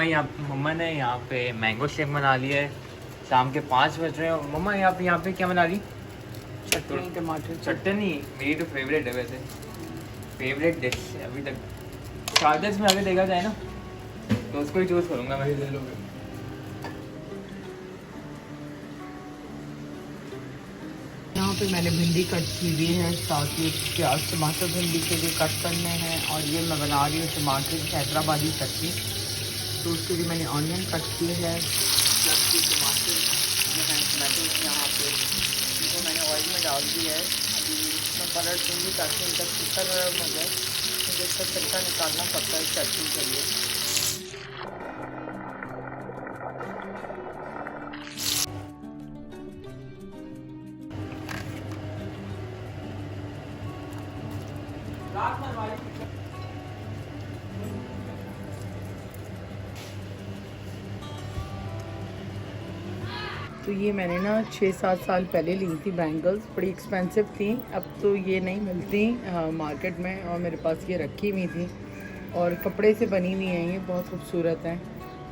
मम्मा ने यहाँ पे मैंगो शेक बना लिया है। शाम के 5 बज रहे हैं। मम्मा यहाँ पे क्या बना ली? चटनी टमाटर चटनी मेरी तो फेवरेट है वैसे, फेवरेट डिश है अभी तक। चार्जर्स में अगर देखा जाए ना तो उसको ही चूज़ करूँगा मैं। ले लोगे? यहाँ पे मैंने भिंडी कट की हुई है, ताकि प्याज टमाटर भिंडी के लिए कट करने हैं। और ये मैं बना रही हूँ टमाटर की हैदराबादी चटनी, तो उसके लिए मैंने ऑनियन कट किए है, टमाटर जो है टमाटो यहाँ पे इनको मैंने ऑयल में डाल दिया है। अभी इसमें पलट दूँगी ताकि इनका छिलका नरम हो जाए, मुझे इसका छिलका निकालना पड़ता है चटनी के लिए। तो ये मैंने ना 6-7 साल पहले ली थी बैंगल्स, बड़ी एक्सपेंसिव थी। अब तो ये नहीं मिलती मार्केट में, और मेरे पास ये रखी हुई थी और कपड़े से बनी हुई हैं, ये बहुत खूबसूरत हैं।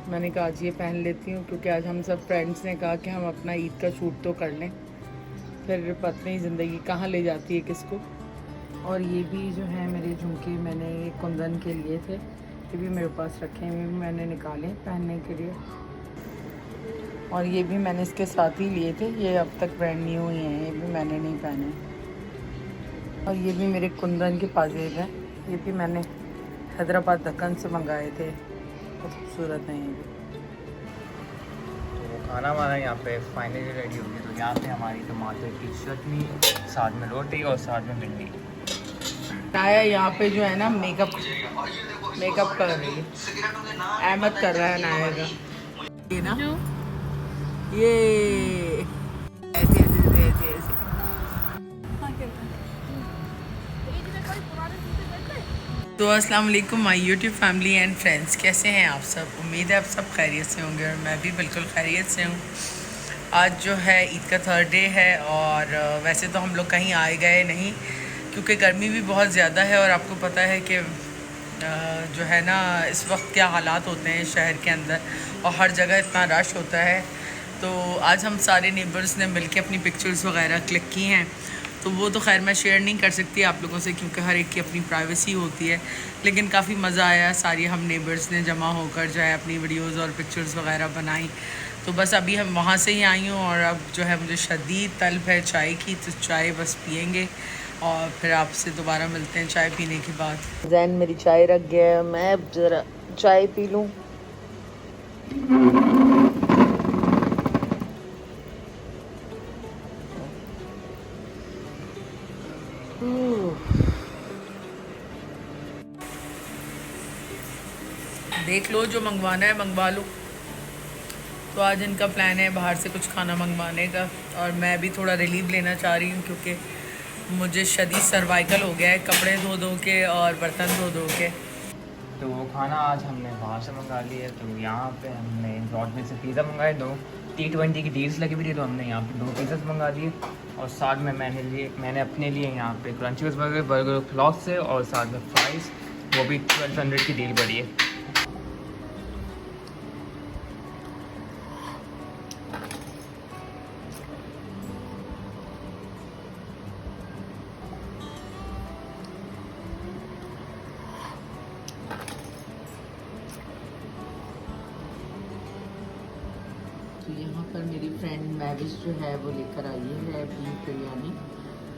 मैंने कहा आज ये पहन लेती हूँ, क्योंकि आज हम सब फ्रेंड्स ने कहा कि हम अपना ईद का शूट तो कर लें, फिर पता नहीं ज़िंदगी कहाँ ले जाती है किसको। और ये भी जो है मेरे झुमके मैंने कुंदन के लिए थे, ये भी मेरे पास रखे हुए, मैंने निकाले पहनने के लिए। और ये भी मैंने इसके साथ ही लिए थे, ये अब तक ब्रांड न्यू ही हैं, ये भी मैंने नहीं पहने। और ये भी मेरे कुंदन के पाजेब हैं, ये भी मैंने हैदराबाद दक्कन से मंगाए थे, बहुत खूबसूरत हैं ये भी। तो खाना हमारा यहाँ पे फाइनली रेडी हो गया। तो यहाँ पे हमारी टमाटर की चटनी, साथ में रोटी और साथ में भिंडी। आया यहाँ पे जो है ना मेकअप कर रही है, अहमद कर रहा है नाया का, ये ना ये ऐसे ऐसे ऐसे ऐसे। तो अस्सलाम वालेकुम my YouTube family and friends, कैसे हैं आप सब? उम्मीद है आप सब खैरियत से होंगे और मैं भी बिल्कुल खैरियत से हूँ। आज जो है ईद का 3rd डे है, और वैसे तो हम लोग कहीं आए गए नहीं, क्योंकि गर्मी भी बहुत ज़्यादा है। और आपको पता है कि जो है ना इस वक्त क्या हालात होते हैं शहर के अंदर, और हर जगह इतना रश होता है। तो आज हम सारे नेबर्स ने मिलके अपनी पिक्चर्स वगैरह क्लिक की हैं, तो वो तो खैर मैं शेयर नहीं कर सकती आप लोगों से, क्योंकि हर एक की अपनी प्राइवेसी होती है। लेकिन काफ़ी मज़ा आया, सारी हम नेबर्स ने जमा होकर जो है अपनी वीडियोज़ और पिक्चर्स वगैरह बनाई। तो बस अभी हम वहाँ से ही आई हूँ, और अब जो है मुझे शदीद तलब है चाय की, तो चाय बस पियेंगे और फिर आपसे दोबारा मिलते हैं चाय पीने के बाद। जैन मेरी चाय रख गया है, मैं अब ज़रा चाय पी लूँ। देख लो, जो मंगवाना है मंगवा लो। तो आज इनका प्लान है बाहर से कुछ खाना मंगवाने का, और मैं भी थोड़ा रिलीफ लेना चाह रही हूँ, क्योंकि मुझे शदीद सर्वाइकल हो गया है कपड़े धो धो के और बर्तन धो धो के। तो वो खाना आज हमने बाहर से मंगा लिया है। तो यहाँ पे हमने ब्रॉड में से पिज़्ज़ा मंगाए, 2 T20 की डील्स लगी हुई थी, तो हमने यहाँ पे 2 पिज़्ज़ा मंगा दिए। और साथ में मैंने अपने लिए यहाँ पे क्रंचीज बर्गर क्लॉथ से, और साथ में फ्राइज़, वो भी 1200 की डील पड़ी है। तो यहाँ पर मेरी फ्रेंड मैविश जो है वो लेकर आई है बीफ बिरयानी,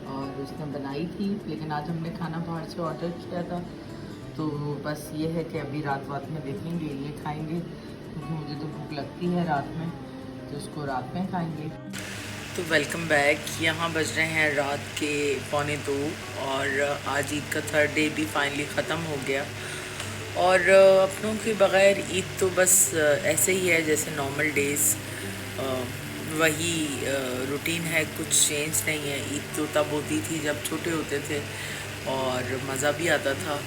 और उसने बनाई थी, लेकिन आज हमने खाना बाहर से ऑर्डर किया था। तो बस ये है कि अभी रात में देखेंगे, ये खाएंगे, क्योंकि मुझे तो भूख लगती है रात में, तो उसको रात में खाएंगे। तो वेलकम बैक। यहाँ बज रहे हैं रात के 1:45, और आज ईद का 3rd डे भी फाइनली ख़त्म हो गया। और अपनों के बग़ैर ईद तो बस ऐसे ही है जैसे नॉर्मल डेज़, वही रूटीन है, कुछ चेंज नहीं है। ईद तो तब होती थी जब छोटे होते थे और मज़ा भी आता था।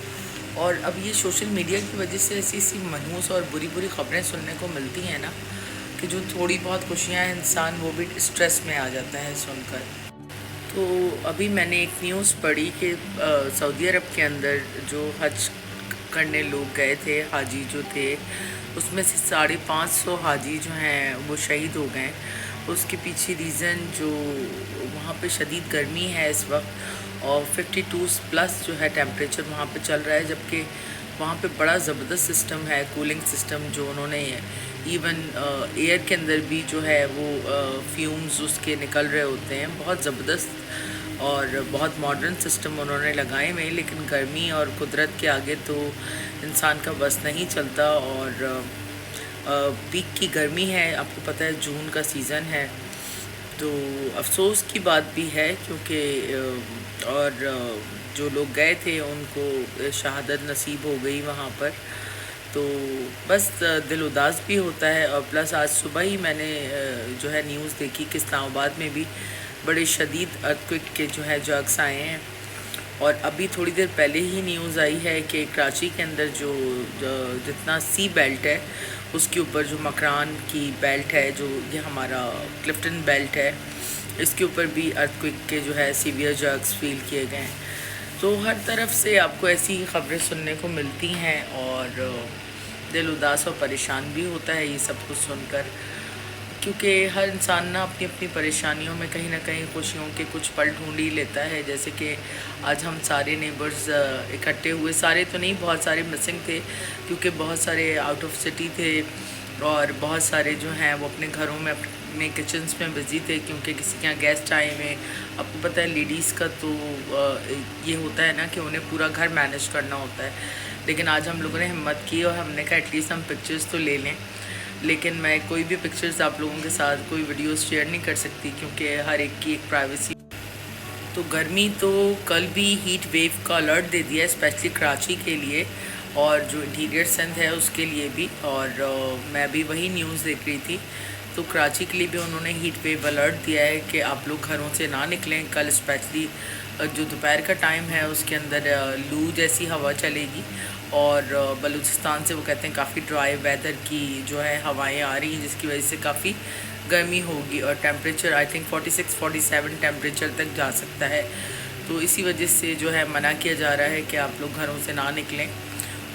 और अब ये सोशल मीडिया की वजह से ऐसी ऐसी मनहूस और बुरी बुरी ख़बरें सुनने को मिलती हैं ना, कि जो थोड़ी बहुत खुशियाँ हैं इंसान वो भी स्ट्रेस में आ जाता है सुनकर। तो अभी मैंने एक न्यूज़ पढ़ी कि सऊदी अरब के अंदर जो हज करने लोग गए थे, हाजी जो थे, उसमें से 550 हाजी जो हैं वो शहीद हो गए। उसके पीछे रीज़न जो वहाँ पे शदीद गर्मी है इस वक्त और 52 प्लस जो है टेम्परेचर वहाँ पे चल रहा है, जबकि वहाँ पे बड़ा ज़बरदस्त सिस्टम है, कूलिंग सिस्टम जो उन्होंने इवन एयर के अंदर भी जो है वो फ्यूम्स उसके निकल रहे होते हैं, बहुत ज़बरदस्त और बहुत मॉडर्न सिस्टम उन्होंने लगाए हुए। लेकिन गर्मी और कुदरत के आगे तो इंसान का बस नहीं चलता और पीक की गर्मी है, आपको पता है जून का सीज़न है। तो अफसोस की बात भी है क्योंकि जो लोग गए थे उनको शहादत नसीब हो गई वहाँ पर, तो बस दिल उदास भी होता है। और प्लस आज सुबह ही मैंने जो है न्यूज़ देखी कि इस्लामाबाद में भी बड़े शदीद अर्थक्वेक के जो है जर्क्स आए हैं। और अभी थोड़ी देर पहले ही न्यूज़ आई है कि कराची के अंदर जो जितना सी बेल्ट है उसके ऊपर जो मकरान की बेल्ट है, जो ये हमारा क्लिफ्टन बेल्ट है, इसके ऊपर भी अर्थक्वेक के जो है सीवियर जर्क्स फील किए गए हैं। तो हर तरफ से आपको ऐसी खबरें सुनने को मिलती हैं और दिल उदास और परेशान भी होता है ये सब कुछ सुनकर, क्योंकि हर इंसान ना अपनी अपनी परेशानियों में कहीं ना कहीं खुशियों के कुछ पल ढूंढ ही लेता है। जैसे कि आज हम सारे नेबर्स इकट्ठे हुए, सारे तो नहीं, बहुत सारे मिसिंग थे क्योंकि बहुत सारे आउट ऑफ सिटी थे और बहुत सारे जो हैं वो अपने घरों में अपने किचन्स में बिज़ी थे क्योंकि किसी के यहाँ गेस्ट आए हुए। आपको पता है लेडीज़ का तो ये होता है ना कि उन्हें पूरा घर मैनेज करना होता है। लेकिन आज हम लोगों ने हिम्मत की और हमने कहा एटलीस्ट हम पिक्चर्स तो ले लें। लेकिन मैं कोई भी पिक्चर्स आप लोगों के साथ कोई वीडियोस शेयर नहीं कर सकती क्योंकि हर एक की एक प्राइवेसी। तो गर्मी तो कल भी हीट वेव का अलर्ट दे दिया है स्पेशली कराची के लिए और जो इंटीरियर सिंध है उसके लिए भी। और मैं भी वही न्यूज़ देख रही थी, तो कराची के लिए भी उन्होंने हीट वेव अलर्ट दिया है कि आप लोग घरों से ना निकलें। कल स्पेशली जो दोपहर का टाइम है उसके अंदर लू जैसी हवा चलेगी और बलूचिस्तान से वो कहते हैं काफ़ी ड्राई वेदर की जो है हवाएं आ रही हैं, जिसकी वजह से काफ़ी गर्मी होगी और टेम्परेचर आई थिंक 46-47 टेम्परेचर तक जा सकता है। तो इसी वजह से जो है मना किया जा रहा है कि आप लोग घरों से ना निकलें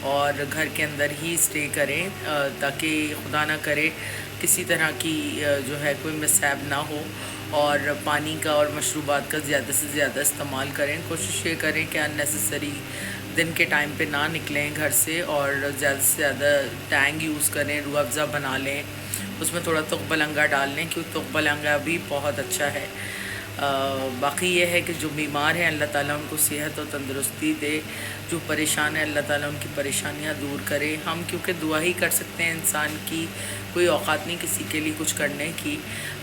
और घर के अंदर ही स्टे करें ताकि खुदा ना करे किसी तरह की जो है कोई मिसहैप ना हो। और पानी का और मशरूबात का ज़्यादा से ज़्यादा इस्तेमाल करें। कोशिश ये करें कि अननेसेसरी दिन के टाइम पे ना निकलें घर से और ज़्यादा से ज़्यादा टैंग यूज़ करें, रूह अफ़ज़ा बना लें, उसमें थोड़ा तुक़बलंगा डाल लें क्योंकि तुक़बलंगा भी बहुत अच्छा है। बाकी ये है कि जो बीमार हैं अल्लाह ताला उनको सेहत और तंदुरुस्ती दे, जो परेशान है अल्लाह ताला उनकी परेशानियां दूर करे। हम क्योंकि दुआ ही कर सकते हैं, इंसान की कोई औकात नहीं किसी के लिए कुछ करने की।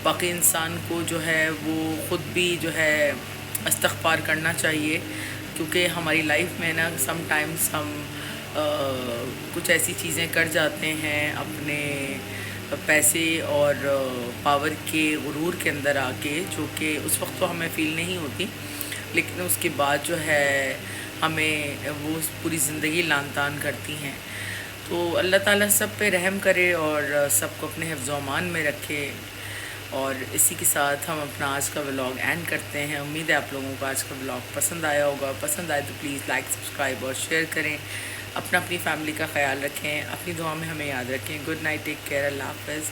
बाकी इंसान को जो है वो ख़ुद भी जो है इस्तग़फ़ार करना चाहिए क्योंकि हमारी लाइफ में ना समटाइम्स हम कुछ ऐसी चीज़ें कर जाते हैं अपने पैसे और पावर के गुरूर के अंदर आके, जो कि उस वक्त तो हमें फ़ील नहीं होती, लेकिन उसके बाद जो है हमें वो पूरी ज़िंदगी लान तान करती हैं। तो अल्लाह ताला सब पे रहम करे और सबको अपने हिफ्ज़ व अमान में रखे। और इसी के साथ हम अपना आज का व्लॉग एंड करते हैं। उम्मीद है आप लोगों को आज का व्लॉग पसंद आया होगा। पसंद आए तो प्लीज़ लाइक, सब्सक्राइब और शेयर करें। अपनी फैमिली का ख्याल रखें, अपनी दुआ में हमें याद रखें। गुड नाइट, टेक केयर, अल्लाह हाफ़िज़।